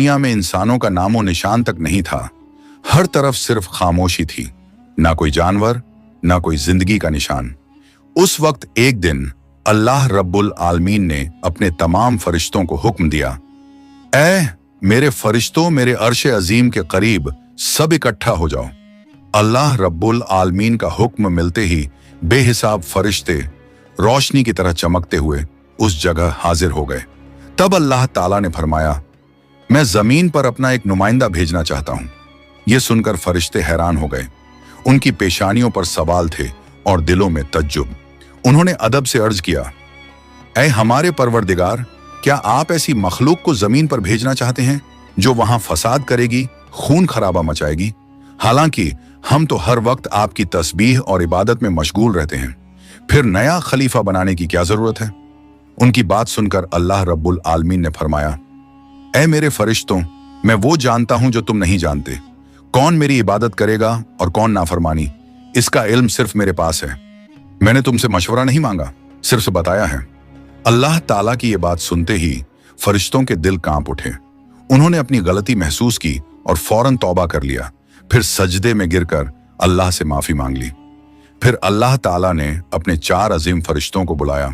दुनिया में इंसानों का नामो निशान तक नहीं था। हर तरफ सिर्फ खामोशी थी, ना कोई जानवर, ना कोई जिंदगी का निशान। उस वक्त एक दिन अल्लाह रब्बुल आलमीन ने अपने तमाम फरिश्तों को हुक्म दिया, ऐ मेरे फरिश्तों, मेरे अर्श अजीम के करीब सब इकट्ठा हो जाओ। अल्लाह रब्बुल आलमीन का हुक्म मिलते ही बेहिसाब फरिश्ते रोशनी की तरह चमकते हुए उस जगह हाजिर हो गए। तब अल्लाह ताला ने फरमाया, मैं जमीन पर अपना एक नुमाइंदा भेजना चाहता हूं। यह सुनकर फरिश्ते हैरान हो गए। उनकी पेशानियों पर सवाल थे और दिलों में तज्जुब। उन्होंने अदब से अर्ज किया, ऐ हमारे परवरदिगार, क्या आप ऐसी मखलूक को जमीन पर भेजना चाहते हैं जो वहां फसाद करेगी, खून खराबा मचाएगी? हालांकि हम तो हर वक्त आपकी तस्बीह और इबादत में मशगूल रहते हैं, फिर नया खलीफा बनाने की क्या जरूरत है? उनकी बात सुनकर अल्लाह रब्बुल आलमीन ने फरमाया, ऐ मेरे फरिश्तों, मैं वो जानता हूं जो तुम नहीं जानते। कौन मेरी इबादत करेगा और कौन नाफरमानी, इसका इल्म सिर्फ मेरे पास है। मैंने तुमसे मशवरा नहीं मांगा, सिर्फ बताया है। अल्लाह ताला की ये बात सुनते ही फरिश्तों के दिल कांप उठे। उन्होंने अपनी गलती महसूस की और फौरन तौबा कर लिया। फिर सजदे में गिरकर अल्लाह से माफी मांग ली। फिर अल्लाह ताला ने अपने 4 अजीम फरिश्तों को बुलाया,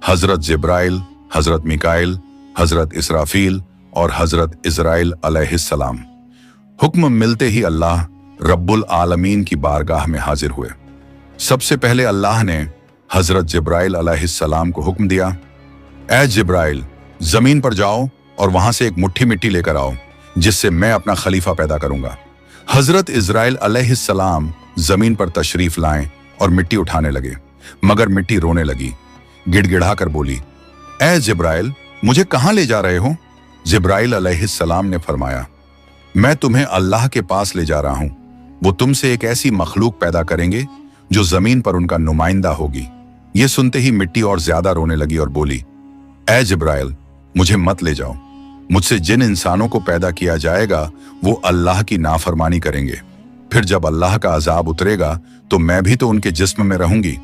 हजरत जिब्राइल, हजरत मिकाइल, हजरत इसराफील और हजरत इजराइल अलैहिस्सलाम। हुक्म मिलते ही अल्लाह रब्बुल आलमीन की बारगाह में हाजिर हुए। सबसे पहले अल्लाह ने हजरत जिब्राइल अलैहिस्सलाम को हुक्म दिया, ऐ जिब्राइल, जमीन पर जाओ और वहां से एक मुट्ठी मिट्टी लेकर आओ, जिससे मैं अपना खलीफा पैदा करूंगा। हजरत इजराइल अलैहिस्सलाम जमीन पर तशरीफ लाएं और मिट्टी उठाने लगे, मगर मिट्टी रोने लगी। गिड़गिड़ा कर बोली, ऐ जिब्राइल, मुझे कहां ले जा रहे हो? जिब्राइल अलैहिस्सलाम ने फरमाया, मैं तुम्हें अल्लाह के पास ले जा रहा हूं। वो तुमसे एक ऐसी मखलूक पैदा करेंगे जो जमीन पर उनका नुमाइंदा होगी। ये सुनते ही मिट्टी और ज्यादा रोने लगी और बोली, ऐ जिब्राइल, मुझे मत ले जाओ। मुझसे जिन इंसानों को पैदा किया जाएगा वो अल्लाह की नाफरमानी करेंगे। फिर जब अल्लाह का अजाब उतरेगा तो मैं भी तो उनके जिस्म में रहूंगी।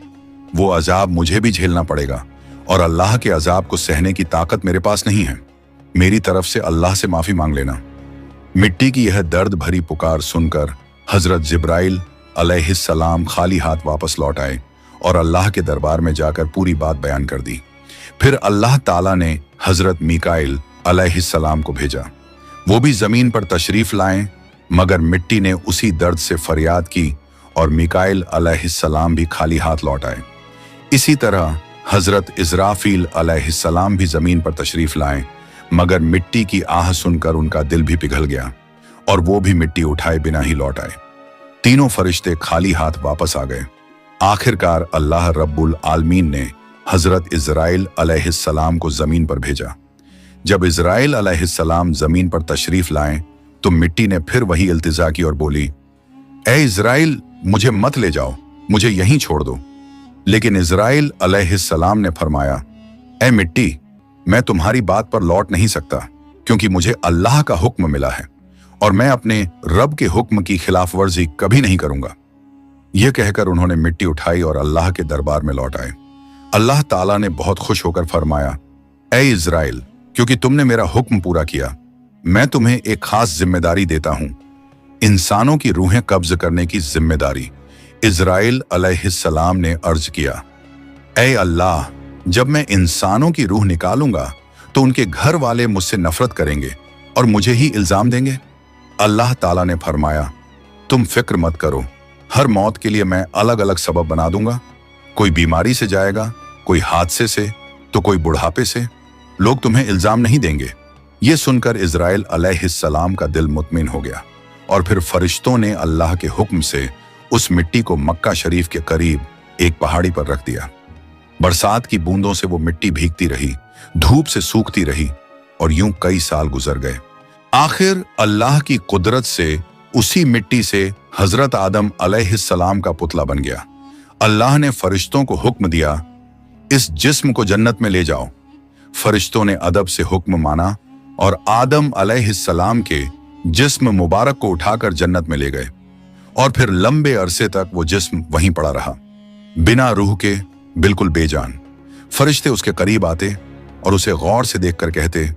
वो अजाब मुझे भी झेलना पड़ेगा और अल्लाह के अजाब को सहने की ताकत मेरे पास नहीं है। मेरी तरफ से अल्लाह से माफी मांग लेना। मिट्टी की यह दर्द भरी पुकार सुनकर हजरत जिब्राइल अलैहिस्सलाम खाली हाथ वापस लौट आए और अल्लाह के दरबार में जाकर पूरी बात बयान कर दी। फिर अल्लाह ताला ने हजरत मिकाइल अलैहिस्सलाम को भेजा। वो भी जमीन पर तशरीफ लाएं, मगर मिट्टी ने उसी दर्द से फरियाद की और मिकाइल अलैहिस्सलाम भी खाली हाथ लौट आए। इसी तरह हजरत इजराफील अलैहिस्सलाम भी जमीन पर तशरीफ लाएं, मगर मिट्टी की आह सुनकर उनका दिल भी पिघल गया और वो भी मिट्टी उठाए बिना ही लौट आए। तीनों फरिश्ते खाली हाथ वापस आ गए। आखिरकार अल्लाह रब्बुल आलमीन ने हजरत इजराइल अलैहिस्सलाम को जमीन पर भेजा। जब इजराइल अलैहिस्सलाम जमीन पर तशरीफ लाएं तो मिट्टी ने फिर वही इल्तिजा की और बोली, ऐ इजराइल, मुझे मत ले जाओ, मुझे यहीं छोड़ दो। लेकिन इजराइल अलैहिस्सलाम ने फरमाया, ऐ मिट्टी, मैं तुम्हारी बात पर लौट नहीं सकता, क्योंकि मुझे अल्लाह का हुक्म मिला है और मैं अपने रब के हुक्म की खिलाफ वर्जी कभी नहीं करूंगा। यह कहकर उन्होंने मिट्टी उठाई और अल्लाह के दरबार में लौट आए। अल्लाह ताला ने बहुत खुश होकर फरमाया, ऐ इजराइल, क्योंकि तुमने मेरा हुक्म पूरा किया, मैं तुम्हें एक खास जिम्मेदारी देता हूं, इंसानों की रूहें कब्ज करने की जिम्मेदारी। इजराइल अलैहिस्सलाम ने अर्ज किया, ऐ अल्लाह, जब मैं इंसानों की रूह निकालूंगा तो उनके घर वाले मुझसे नफरत करेंगे और मुझे ही इल्जाम देंगे। अल्लाह ताला ने फरमाया, तुम फिक्र मत करो, हर मौत के लिए मैं अलग अलग सबब बना दूंगा। कोई बीमारी से जाएगा, कोई हादसे से, तो कोई बुढ़ापे से। लोग तुम्हें इल्जाम नहीं देंगे। ये सुनकर इजराइल अलैहिस्सलाम का दिल मुतमिन हो गया और फिर फरिश्तों ने अल्लाह के हुक्म से उस मिट्टी को मक्का शरीफ के करीब एक पहाड़ी पर रख दिया। बरसात की बूंदों से वो मिट्टी भीगती रही, धूप से सूखती रही और यूं कई साल गुजर गए। आखिर अल्लाह की कुदरत से उसी मिट्टी से हजरत आदम अलैहिस्सलाम का पुतला बन गया। अल्लाह ने फरिश्तों को हुक्म दिया, इस जिस्म को जन्नत में ले जाओ। फरिश्तों ने अदब से हुक्म माना और आदम अलैहिस्सलाम के जिस्म मुबारक को उठाकर जन्नत में ले गए और फिर लंबे अरसे तक वो जिस्म वहीं पड़ा रहा, बिना रूह के, बिल्कुल बेजान। फरिश्ते उसके करीब आते और उसे गौर से देखकर कहते,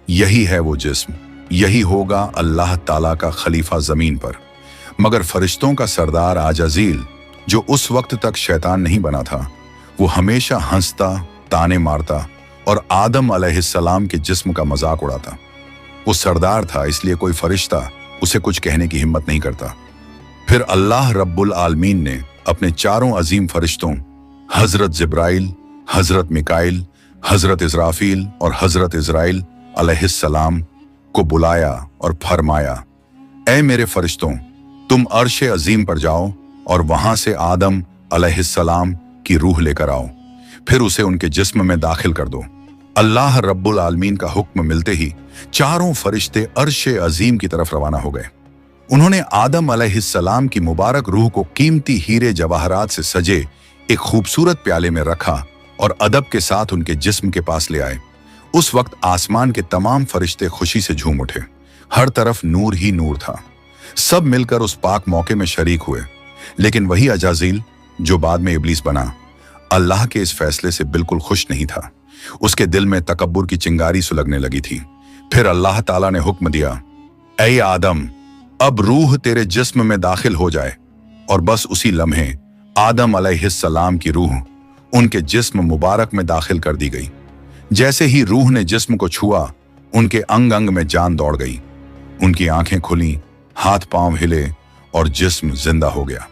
यही है वो जिस्म, यही होगा अल्लाह ताला का खलीफा जमीन पर। मगर फरिश्तों का सरदार आजाजील, जो उस वक्त तक शैतान नहीं बना था, वो हमेशा हंसता, ताने मारता और आदम अलैहिस्सलाम के जिस्म का मजाक उड़ाता। वो सरदार था, इसलिए कोई फरिश्ता उसे कुछ कहने की हिम्मत नहीं करता। फिर अल्लाह रब्बुल आलमीन ने अपने चारों अजीम फरिश्तों हजरत जिब्राइल, हजरत मिकाइल, हजरत इजराफील और हजरत इजराइल अलैहिस्सलाम को बुलाया और फरमाया, ऐ मेरे फरिश्तों, तुम अर्श अजीम पर जाओ और वहां से आदम अलैहिस्सलाम की रूह लेकर आओ, फिर उसे उनके जिस्म में दाखिल कर दो। अल्लाह रब्बुल आलमीन का हुक्म मिलते ही चारों फरिश्ते अर्श अजीम की तरफ रवाना हो गए। उन्होंने आदम अलैहिस्सलाम की मुबारक रूह को कीमती हीरे जवाहरात से सजे एक खूबसूरत प्याले में रखा और अदब के साथ उनके जिस्म के पास ले आए। उस वक्त आसमान के तमाम फरिश्ते खुशी से झूम उठे। हर तरफ नूर ही नूर था। सब मिलकर उस पाक मौके में शरीक हुए। लेकिन वही अजाजील, जो बाद में इब्लीस बना, अल्लाह के इस फैसले से बिल्कुल खुश नहीं था। उसके दिल में तकब्बुर की चिंगारी सुलगने लगी थी। फिर अल्लाह ताला ने हुक्म दिया, ऐ आदम, अब रूह तेरे जिस्म में दाखिल हो जाए। और बस उसी लम्हे आदम अलैहिस्सलाम की रूह उनके जिस्म मुबारक में दाखिल कर दी गई। जैसे ही रूह ने जिस्म को छुआ, उनके अंग अंग में जान दौड़ गई। उनकी आंखें खुली, हाथ पांव हिले और जिस्म जिंदा हो गया।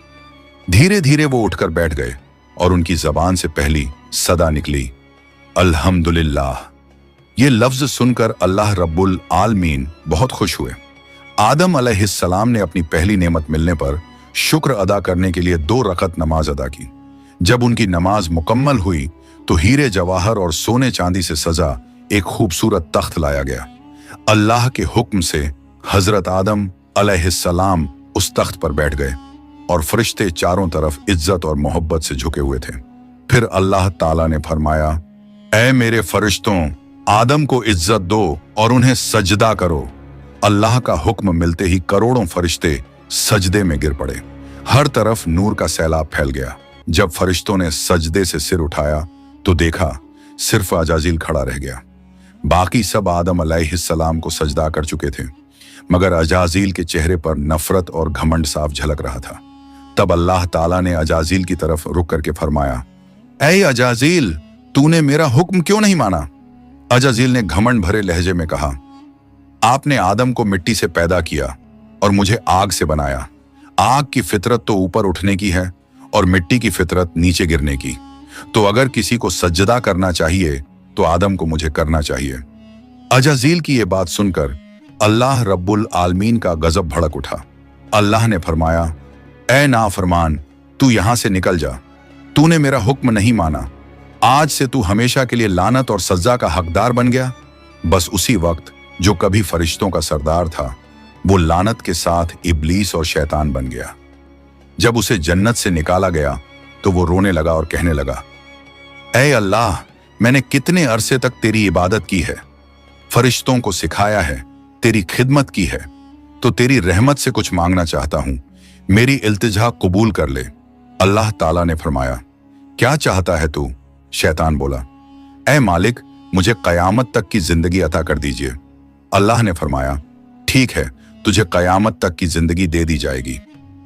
धीरे धीरे वो उठकर बैठ गए और उनकी जबान से पहली सदा निकली, अल्हम्दुलिल्लाह। ये लफ्ज सुनकर अल्लाह रब्बुल आलमीन बहुत खुश हुए। आदम अलैहिस्सलाम ने अपनी पहली नेमत मिलने पर शुक्र अदा करने के लिए 2 रकत नमाज अदा की। जब उनकी नमाज मुकम्मल हुई तो हीरे जवाहर और सोने चांदी से सजा एक खूबसूरत तख्त लाया गया। अल्लाह के हुक्म से हजरत आदम अलैहिस्सलाम उस तख्त पर बैठ गए और फरिश्ते चारों तरफ इज्जत और मोहब्बत से झुके हुए थे। फिर अल्लाह ताला ने फरमाया, ऐ मेरे फरिश्तों, आदम को इज्जत दो और उन्हें सजदा करो। अल्लाह का हुक्म मिलते ही करोड़ों फरिश्ते सजदे में गिर पड़े। हर तरफ नूर का सैलाब फैल गया। जब फरिश्तों ने सजदे से सिर उठाया तो देखा सिर्फ अजाजील खड़ा रह गया। बाकी सब आदम अलैहिस्सलाम को सजदा कर चुके थे, मगर अजाजील के चेहरे पर नफरत और घमंड साफ झलक रहा था। तब अल्लाह ताला ने अजाजील की तरफ रुक करके फरमाया, ऐ अजाजील, तूने मेरा हुक्म क्यों नहीं माना? अजाजील ने घमंड भरे लहजे में कहा, आपने आदम को मिट्टी से पैदा किया और मुझे आग से बनाया। आग की फितरत तो ऊपर उठने की है और मिट्टी की फितरत नीचे गिरने की। तो अगर किसी को सजदा करना चाहिए तो आदम को मुझे करना चाहिए। अजाजील की ये बात सुनकर अल्लाह रब्बुल आलमीन का गजब भड़क उठा। अल्लाह ने फरमाया, ऐ नाफरमान, तू यहां से निकल जा। तूने मेरा हुक्म नहीं माना। आज से तू हमेशा के लिए लानत और सजा का हकदार बन गया। बस उसी वक्त जो कभी फरिश्तों का सरदार था, वो लानत के साथ इब्लीस और शैतान बन गया। जब उसे जन्नत से निकाला गया तो वो रोने लगा और कहने लगा, ऐ अल्लाह, मैंने कितने अरसे तक तेरी इबादत की है, फरिश्तों को सिखाया है, तेरी खिदमत की है, तो तेरी रहमत से कुछ मांगना चाहता हूं। मेरी इल्तिजा कबूल कर ले। अल्लाह ताला ने फरमाया, क्या चाहता है तू? शैतान बोला, ऐ मालिक, मुझे कयामत तक की जिंदगी अता कर दीजिए। अल्लाह ने फरमाया, ठीक है, तुझे कयामत तक की जिंदगी दे दी जाएगी।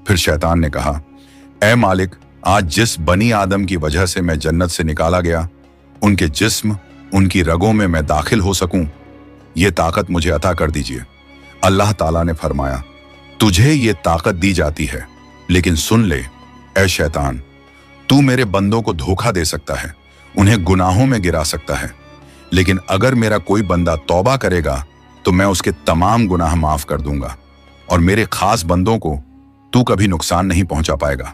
फिर शैतान ने कहा, ऐ मालिक, आज जिस बनी आदम की वजह से मैं जन्नत से निकाला गया, उनके जिस्म, उनकी रगों में मैं दाखिल हो सकूं, ये ताकत मुझे अता कर दीजिए। अल्लाह ताला ने फरमाया, तुझे ये ताकत दी जाती है, लेकिन सुन ले ऐ शैतान, तू मेरे बंदों को धोखा दे सकता है, उन्हें गुनाहों में गिरा सकता है, लेकिन अगर मेरा कोई बंदा तौबा करेगा तो मैं उसके तमाम गुनाह माफ कर दूंगा और मेरे खास बंदों को तू कभी नुकसान नहीं पहुंचा पाएगा।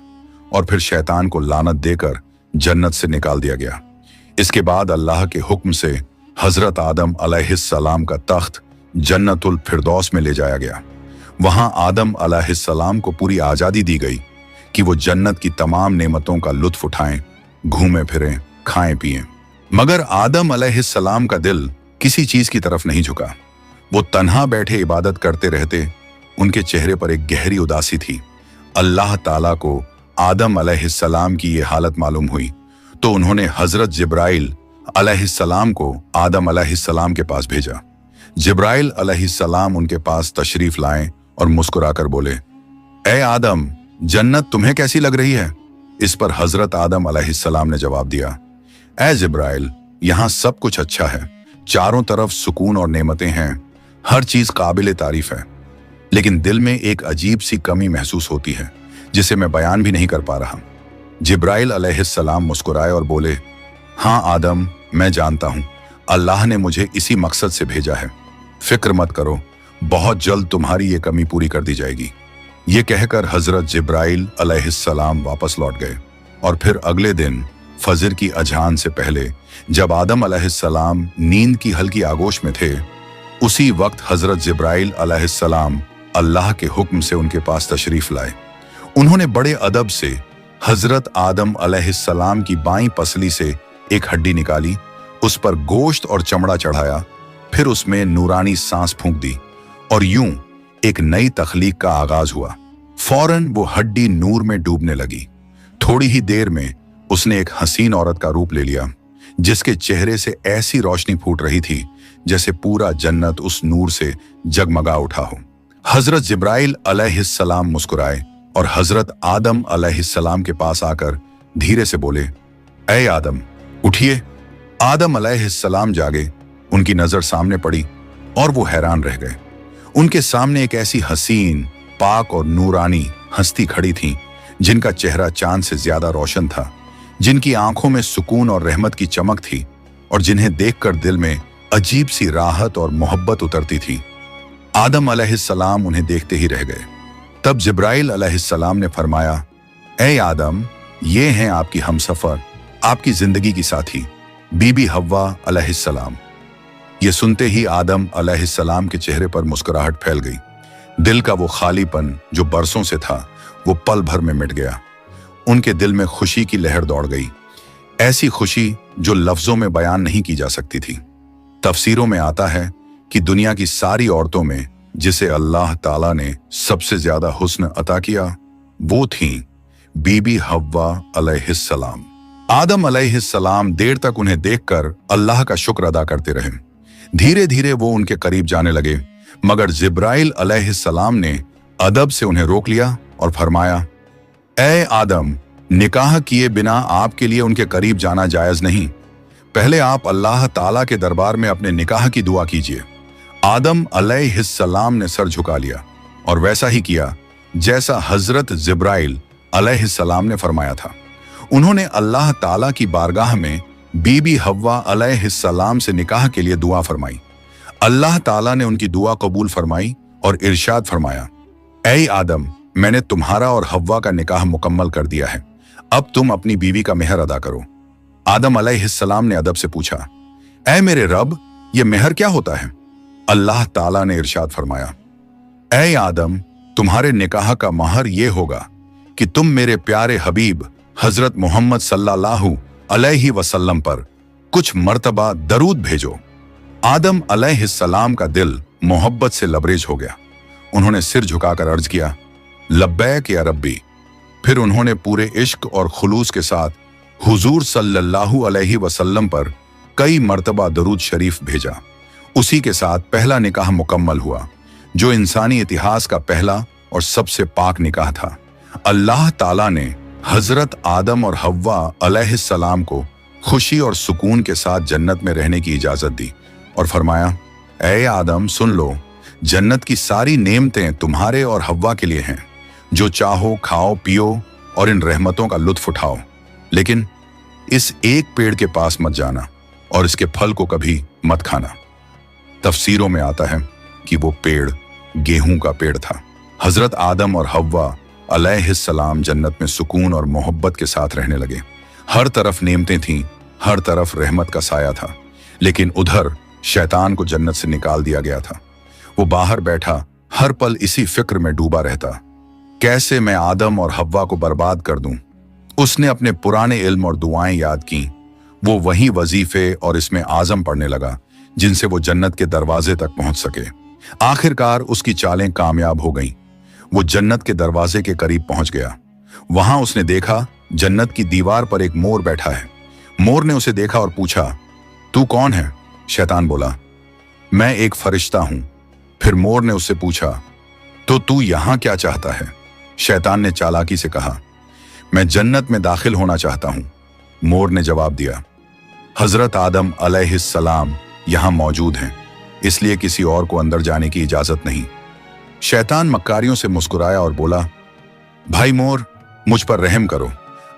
और फिर शैतान को लानत देकर जन्नत से निकाल दिया गया। इसके बाद अल्लाह के हुक्म से हजरत आदम अलैहिस्सलाम का तख्त जन्नतुल फिरदौस में ले जाया गया। वहां आदम अलैहिस्सलाम को पूरी आजादी दी गई कि वो जन्नत की तमाम नेमतों का लुत्फ उठाएं, घूमें फिरें, खाएं पिएं। मगर आदम अलैहिस्सलाम का दिल किसी चीज की तरफ नहीं झुका। वो तन्हा बैठे इबादत करते रहते। उनके चेहरे पर एक गहरी उदासी थी। अल्लाह ताला को आदम अलैहिस्सलाम की ये हालत मालूम हुई तो उन्होंने हजरत जिब्राइल अलैहिस्सलाम को आदम अलैहिस्सलाम के पास भेजा। जिब्राइल अलैहिस्सलाम उनके पास तशरीफ लाए और मुस्कुराकर बोले, ए आदम, जन्नत तुम्हें कैसी लग रही है? इस पर हजरत आदम अलैहिस्सलाम ने जवाब दिया, ए जिब्राइल, यहाँ सब कुछ अच्छा है, चारों तरफ सुकून और नेमतें हैं, हर चीज काबिल तारीफ है, लेकिन दिल में एक अजीब सी कमी महसूस होती है जिसे मैं बयान भी नहीं कर पा रहा। जिब्राइल अलैहिस्सलाम मुस्कुराए और बोले, हाँ आदम, मैं जानता हूं, अल्लाह ने मुझे इसी मकसद से भेजा है, फिक्र मत करो, बहुत जल्द तुम्हारी ये कमी पूरी कर दी जाएगी। ये कहकर हजरत जिब्राइल अलैहिस्सलाम वापस लौट गए और फिर अगले दिन फजर की अजान से पहले जब आदम अलैहिस्सलाम नींद की हल्की आगोश में थे, उसी वक्त हजरत जिब्राइल अलैहिस्सलाम अल्लाह के हुक्म से उनके पास तशरीफ लाए। उन्होंने बड़े अदब से हजरत आदम अलैहिस्सलाम की बाईं पसली से एक हड्डी निकाली, उस पर गोश्त और चमड़ा चढ़ाया, फिर उसमें नूरानी सांस फूंक दी और यूं एक नई तख्लीक का आगाज हुआ। फौरन वो हड्डी नूर में डूबने लगी। थोड़ी ही देर में उसने एक हसीन औरत का रूप ले लिया, जिसके चेहरे से ऐसी रोशनी फूट रही थी जैसे पूरा जन्नत उस नूर से जगमगा उठा हो। हजरत जिब्राइल अलैहिस्सलाम मुस्कुराए और हजरत आदम अलैहिस्सलाम के पास आकर धीरे से बोले, ए आदम, उठिए। आदम अलैहिस्सलाम जागे, उनकी नजर सामने पड़ी और वो हैरान रह गए। उनके सामने एक ऐसी हसीन, पाक और नूरानी हस्ती खड़ी थी जिनका चेहरा चांद से ज्यादा रोशन था, जिनकी आंखों में सुकून और रहमत की चमक थी और जिन्हें देखकर दिल में अजीब सी राहत और मोहब्बत उतरती थी। आदम अलैहिस्सलाम उन्हें देखते ही रह गए। तब जिब्राइल अलैहिस्सलाम ने फरमाया, ए आदम, ये हैं आपकी हमसफर, आपकी जिंदगी की साथी, बीबी हव्वा अलैहिस्सलाम। ये सुनते ही आदम अलैहिस्सलाम के चेहरे पर मुस्कुराहट फैल गई। दिल का वो खालीपन जो बरसों से था, वो पल भर में मिट गया। उनके दिल में खुशी की लहर दौड़ गई, ऐसी खुशी जो लफ्जों में बयान नहीं की जा सकती थी। तफसीरों में आता है कि दुनिया की सारी औरतों में जिसे अल्लाह ताला ने सबसे ज्यादा हुस्न अता किया, वो थीं बीबी हव्वा अलैहिस्सलाम। आदम अलैहिस्सलाम देर तक उन्हें देखकर अल्लाह का शुक्र अदा करते रहे। धीरे धीरे वो उनके करीब जाने लगे, मगर जिब्राइल अलैहिस्सलाम ने अदब से उन्हें रोक लिया और फरमाया, ए आदम, निकाह किए बिना आपके लिए उनके करीब जाना जायज नहीं। पहले आप अल्लाह ताला के दरबार में अपने निकाह की दुआ कीजिए। आदम अलैहिस्सलाम ने सर झुका लिया और वैसा ही किया जैसा हजरत जिब्राइल अलैहिस्सलाम ने फरमाया था। उन्होंने अल्लाह ताला की बारगाह में बीबी हव्वा अलैहिस्सलाम से निकाह के लिए दुआ फरमाई। अल्लाह ताला ने उनकी दुआ कबूल फरमाई और इरशाद फरमाया, ऐ आदम, मैंने तुम्हारा और हव्वा का निकाह मुकम्मल कर दिया है, अब तुम अपनी बीवी का मेहर अदा करो। आदम अलैहिस्सलाम ने अदब से पूछा, ऐ मेरे रब, ये मेहर क्या होता है? अल्लाह ताला ने इरशाद फरमाया, ऐ आदम, तुम्हारे निकाह का महर ये होगा कि तुम मेरे प्यारे हबीब हजरत मोहम्मद सल्लल्लाहु अलैहि वसल्लम पर कुछ मर्तबा दरूद भेजो। आदम अलैहिस्सलाम का दिल मोहब्बत से लबरेज हो गया। उन्होंने सिर झुकाकर अर्ज किया, लब्बैक या रब्बी। फिर उन्होंने पूरे इश्क और खुलूस के साथ हुजूर सल्लल्लाहु अलैहि वसल्लम पर कई मर्तबा दरूद शरीफ भेजा। उसी के साथ पहला निकाह मुकम्मल हुआ, जो इंसानी इतिहास का पहला और सबसे पाक निकाह था। अल्लाह ताला ने हजरत आदम और हव्वा अलैहिस्सलाम को खुशी और सुकून के साथ जन्नत में रहने की इजाजत दी और फरमाया, ऐ आदम, सुन लो, जन्नत की सारी नेमतें तुम्हारे और हव्वा के लिए हैं। जो चाहो खाओ पियो और इन रहमतों का लुत्फ उठाओ, लेकिन इस एक पेड़ के पास मत जाना और इसके फल को कभी मत खाना। तफसीरों में आता है कि वो पेड़ गेहूं का पेड़ था। हजरत आदम और हव्वा अलैहिस्सलाम जन्नत में सुकून और मोहब्बत के साथ रहने लगे। हर तरफ नेमतें थीं, हर तरफ रहमत का साया था, लेकिन उधर शैतान को जन्नत से निकाल दिया गया था। वो बाहर बैठा हर पल इसी फिक्र में डूबा रहता, कैसे मैं आदम और हव्वा को बर्बाद कर दूं। उसने अपने पुराने इल्म और दुआएं याद की। वो वही वजीफे और इसमें आजम पढ़ने लगा जिनसे वो जन्नत के दरवाजे तक पहुंच सके। आखिरकार उसकी चालें कामयाब हो गईं। वो जन्नत के दरवाजे के करीब पहुंच गया। वहां उसने देखा जन्नत की दीवार पर एक मोर बैठा है। मोर ने उसे देखा और पूछा, तू कौन है? शैतान बोला, मैं एक फरिश्ता हूं। फिर मोर ने उससे पूछा, तो तू यहां क्या चाहता है? शैतान ने चालाकी से कहा, मैं जन्नत में दाखिल होना चाहता हूं। मोर ने जवाब दिया, हजरत आदम अलैहिस्सलाम यहां मौजूद हैं, इसलिए किसी और को अंदर जाने की इजाजत नहीं। शैतान मक्कारियों से मुस्कुराया और बोला, भाई मोर, मुझ पर रहम करो।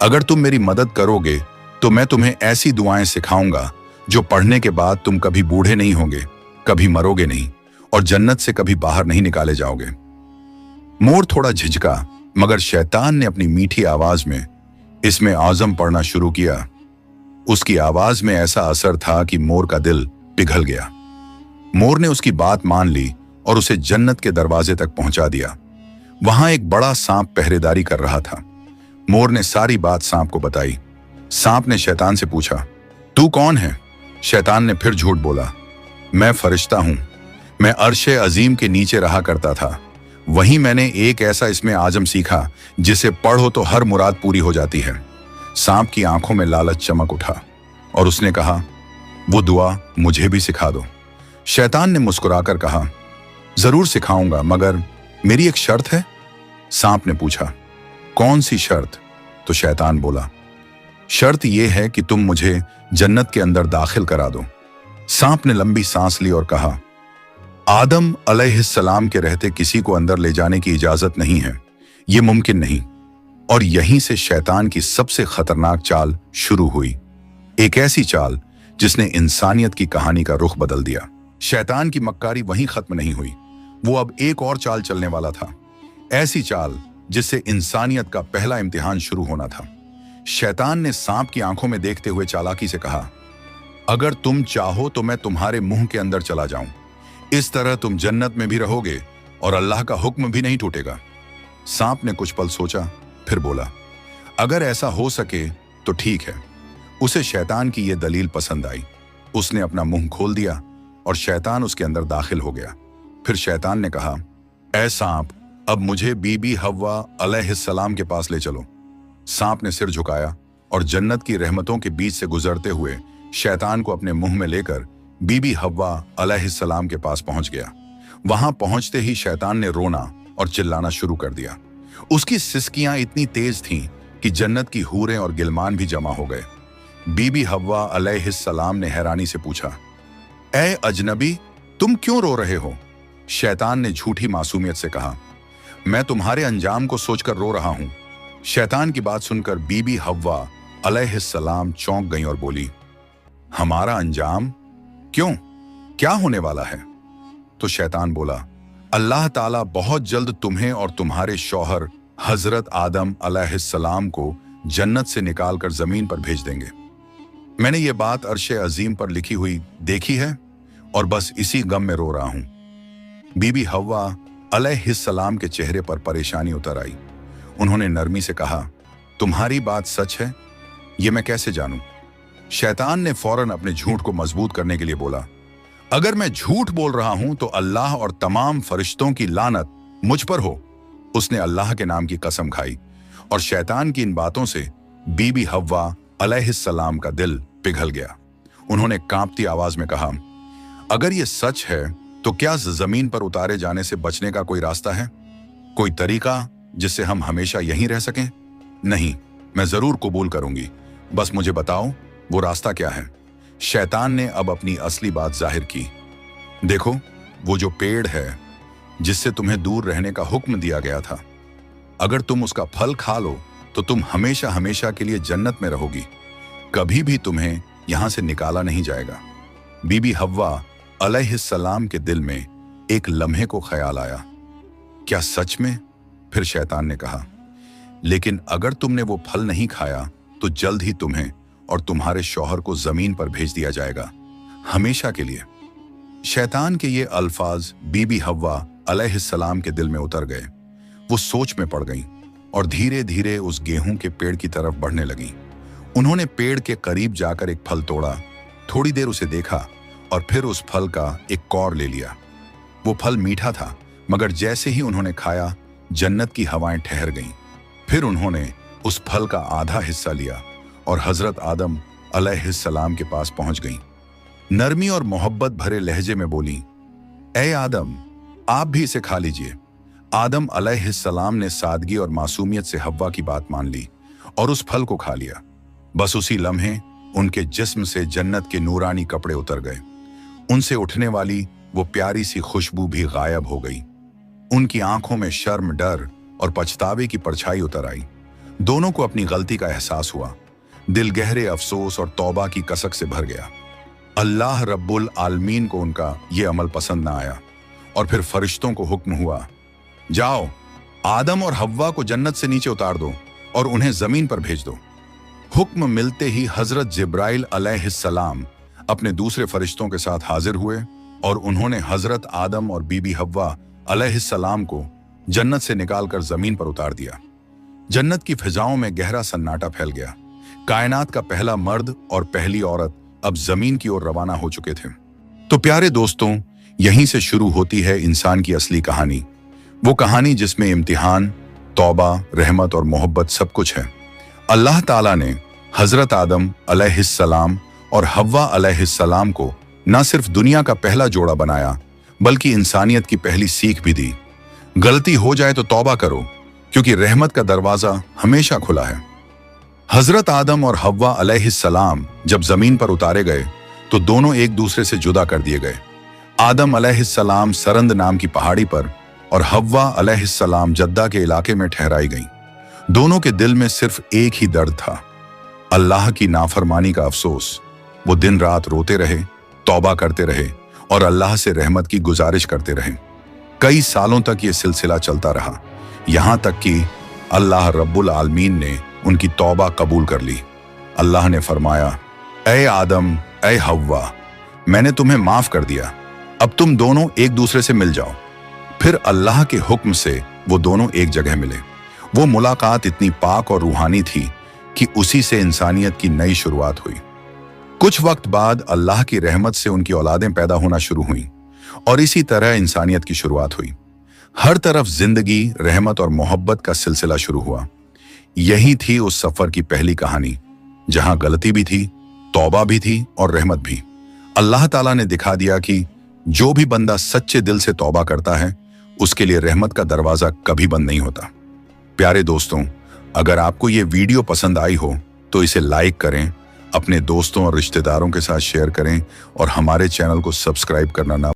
अगर तुम मेरी मदद करोगे तो मैं तुम्हें ऐसी दुआएं सिखाऊंगा जो पढ़ने के बाद तुम कभी बूढ़े नहीं होंगे, कभी मरोगे नहीं और जन्नत से कभी बाहर नहीं निकाले जाओगे। मोर थोड़ा झिझका, मगर शैतान ने अपनी मीठी आवाज में इसमें आज़म पढ़ना शुरू किया। उसकी आवाज में ऐसा असर था कि मोर का दिल पिघल गया। मोर ने उसकी बात मान ली और उसे जन्नत के दरवाजे तक पहुंचा दिया। वहां एक बड़ा सांप पहरेदारी कर रहा था। मोर ने सारी बात सांप को बताई। सांप ने शैतान से पूछा, तू कौन है? शैतान ने फिर झूठ बोला, मैं फरिश्ता हूं। मैं अर्शे अजीम के नीचे रहा करता था। वहीं मैंने एक ऐसा इसमें आजम सीखा जिसे पढ़ो तो हर मुराद पूरी हो जाती है। सांप की आंखों में लालच चमक उठा और उसने कहा, वो दुआ मुझे भी सिखा दो। शैतान ने मुस्कुराकर कहा, जरूर सिखाऊंगा, मगर मेरी एक शर्त है। सांप ने पूछा, कौन सी शर्त? तो शैतान बोला, शर्त यह है कि तुम मुझे जन्नत के अंदर दाखिल करा दो। सांप ने लंबी सांस ली और कहा, आदम अलैहिस्सलाम के रहते किसी को अंदर ले जाने की इजाजत नहीं है, यह मुमकिन नहीं। और यहीं से शैतान की सबसे खतरनाक चाल शुरू हुई, एक ऐसी चाल जिसने इंसानियत की कहानी का रुख बदल दिया। शैतान की मक्कारी वहीं खत्म नहीं हुई, वो अब एक और चाल चलने वाला था, ऐसी चाल जिससे इंसानियत का पहला इम्तिहान शुरू होना था। शैतान ने सांप की आंखों में देखते हुए चालाकी से कहा, अगर तुम चाहो तो मैं तुम्हारे मुंह के अंदर चला जाऊं। इस तरह तुम जन्नत में भी रहोगे और अल्लाह का हुक्म भी नहीं टूटेगा। सांप ने कुछ पल सोचा, फिर बोला, अगर ऐसा हो सके तो ठीक है। उसे शैतान की यह दलील पसंद आई। उसने अपना मुंह खोल दिया और शैतान उसके अंदर दाखिल हो गया। फिर शैतान ने कहा, ऐ सांप, अब मुझे बीबी हव्वा अलैहिस्सलाम के पास ले चलो। सांप ने सिर झुकाया और जन्नत की रहमतों के बीच से गुजरते हुए शैतान को अपने मुंह में लेकर बीबी हव्वा अलैहिस्सलाम के पास पहुंच गया। वहां पहुंचते ही शैतान ने रोना और चिल्लाना शुरू कर दिया। उसकी सिसकियां इतनी तेज थीं कि जन्नत की हूरें और गिलमान भी जमा हो गए। बीबी हव्वा अलैहिस्सलाम ने हैरानी से पूछा, ऐ अजनबी, तुम क्यों रो रहे हो? शैतान ने झूठी मासूमियत से कहा, मैं तुम्हारे अंजाम को सोचकर रो रहा हूं। शैतान की बात सुनकर बीबी हव्वा अलैहिस्सलाम चौंक गईं और बोली, हमारा अंजाम? क्यों, क्या होने वाला है? तो शैतान बोला, अल्लाह ताला बहुत जल्द तुम्हें और तुम्हारे शौहर हजरत आदम अलैहिस्सलाम को जन्नत से निकालकर जमीन पर भेज देंगे। मैंने ये बात अर्शे अजीम पर लिखी हुई देखी है और बस इसी गम में रो रहा हूं। बीबी हव्वा अलैहिस्सलाम के चेहरे पर परेशानी उतर आई। उन्होंने नरमी से कहा, तुम्हारी बात सच है? ये मैं कैसे जानूं? शैतान ने फौरन अपने झूठ को मजबूत करने के लिए बोला, अगर मैं झूठ बोल रहा हूं तो अल्लाह और तमाम फरिश्तों की लानत मुझ पर हो। उसने अल्लाह के नाम की कसम खाई और शैतान की इन बातों से बीबी हव्वा अलैहिस्सलाम का दिल पिघल गया। उन्होंने कांपती आवाज में कहा, अगर ये सच है तो क्या जमीन पर उतारे जाने से बचने का कोई रास्ता है? कोई तरीका जिससे हम हमेशा यहीं रह सकें? नहीं, मैं जरूर कबूल करूंगी, बस मुझे बताओ वो रास्ता क्या है। शैतान ने अब अपनी असली बात जाहिर की। देखो, वो जो पेड़ है जिससे तुम्हें दूर रहने का हुक्म दिया गया था, अगर तुम उसका फल खा लो तो तुम हमेशा हमेशा के लिए जन्नत में रहोगी, कभी भी तुम्हें यहां से निकाला नहीं जाएगा। बीबी हव्वा अलैहिस्सलाम के दिल में एक लम्हे को ख्याल आया, क्या सच में? फिर शैतान ने कहा, लेकिन अगर तुमने वो फल नहीं खाया तो जल्द ही तुम्हें और तुम्हारे शौहर को जमीन पर भेज दिया जाएगा, हमेशा के लिए। शैतान के ये अल्फाज बीबी हव्वा अलैहिस्सलाम के दिल में उतर गए। वो सोच में पड़ गईं और धीरे धीरे उस गेहूं के पेड़ की तरफ बढ़ने लगीं। उन्होंने पेड़ के करीब जाकर एक फल तोड़ा, थोड़ी देर उसे देखा और फिर उस फल का एक कौर ले लिया। वो फल मीठा था, मगर जैसे ही उन्होंने खाया जन्नत की हवाएं ठहर गईं। फिर उन्होंने उस फल का आधा हिस्सा लिया और हजरत आदम अलैहिस्सलाम के पास पहुंच गईं। नरमी और मोहब्बत भरे लहजे में बोली, ए आदम, आप भी इसे खा लीजिए। आदम अलैहिस्सलाम ने सादगी और मासूमियत से हव्वा की बात मान ली और उस फल को खा लिया। बस उसी लम्हे उनके जिस्म से जन्नत के नूरानी कपड़े उतर गए। उनसे उठने वाली वो प्यारी सी खुशबू भी गायब हो गई। उनकी आंखों में शर्म, डर और पछतावे की परछाई उतर आई। दोनों को अपनी गलती का एहसास हुआ। दिल गहरे अफसोस और तौबा की कसक से भर गया। अल्लाह रब्बुल आलमीन को उनका ये अमल पसंद ना आया और फिर फरिश्तों को हुक्म हुआ, जाओ, आदम और हव्वा को जन्नत से नीचे उतार दो और उन्हें जमीन पर भेज दो। हुक्म मिलते ही हजरत जिब्राइल अलैहिस्सलाम अपने दूसरे फरिश्तों के साथ हाजिर हुए और उन्होंने हजरत आदम और बीबी हव्वा अलैहिस्सलाम को जन्नत से निकालकर जमीन पर उतार दिया। जन्नत की फिजाओं में गहरा सन्नाटा फैल गया। कायनात का पहला मर्द और पहली औरत अब जमीन की ओर रवाना हो चुके थे। तो प्यारे दोस्तों, यहीं से शुरू होती है इंसान की असली कहानी। वो कहानी जिसमें इम्तिहान, तौबा, रहमत और मोहब्बत सब कुछ है। अल्लाह ताला ने हजरत आदम अलैहिस्सलाम और हव्वा अलैहिस्सलाम को न सिर्फ दुनिया का पहला जोड़ा बनाया, बल्कि इंसानियत की पहली सीख भी दी। गलती हो जाए तो तौबा करो, क्योंकि रहमत का दरवाजा हमेशा खुला है। हजरत आदम और हव्वा अलैहिस्सलाम जब जमीन पर उतारे गए तो दोनों एक दूसरे से जुदा कर दिए गए। आदम अलैहिस्सलाम सरंद नाम की पहाड़ी पर और हव्वा अलैहिस्सलाम जद्दा के इलाके में ठहराई गईं। दोनों के दिल में सिर्फ एक ही दर्द था, अल्लाह की नाफरमानी का अफसोस। वो दिन रात रोते रहे, तौबा करते रहे और अल्लाह से रहमत की गुजारिश करते रहे। कई सालों तक ये सिलसिला चलता रहा, यहां तक कि अल्लाह रब्बुल आलमीन ने उनकी तौबा कबूल कर ली। अल्लाह ने फरमाया, ए आदम, ए हव्वा, मैंने तुम्हें माफ कर दिया, अब तुम दोनों एक दूसरे से मिल जाओ। फिर अल्लाह के हुक्म से वो दोनों एक जगह मिले। वो मुलाकात इतनी पाक और रूहानी थी कि उसी से इंसानियत की नई शुरुआत हुई। कुछ वक्त बाद अल्लाह की रहमत से उनकी औलादें पैदा होना शुरू हुईं और इसी तरह इंसानियत की शुरुआत हुई। हर तरफ जिंदगी, रहमत और मोहब्बत का सिलसिला शुरू हुआ। यही थी उस सफर की पहली कहानी, जहां गलती भी थी, तौबा भी थी और रहमत भी। अल्लाह ताला ने दिखा दिया कि जो भी बंदा सच्चे दिल से तौबा करता है, उसके लिए रहमत का दरवाजा कभी बंद नहीं होता। प्यारे दोस्तों, अगर आपको ये वीडियो पसंद आई हो तो इसे लाइक करें, अपने दोस्तों और रिश्तेदारों के साथ शेयर करें और हमारे चैनल को सब्सक्राइब करना ना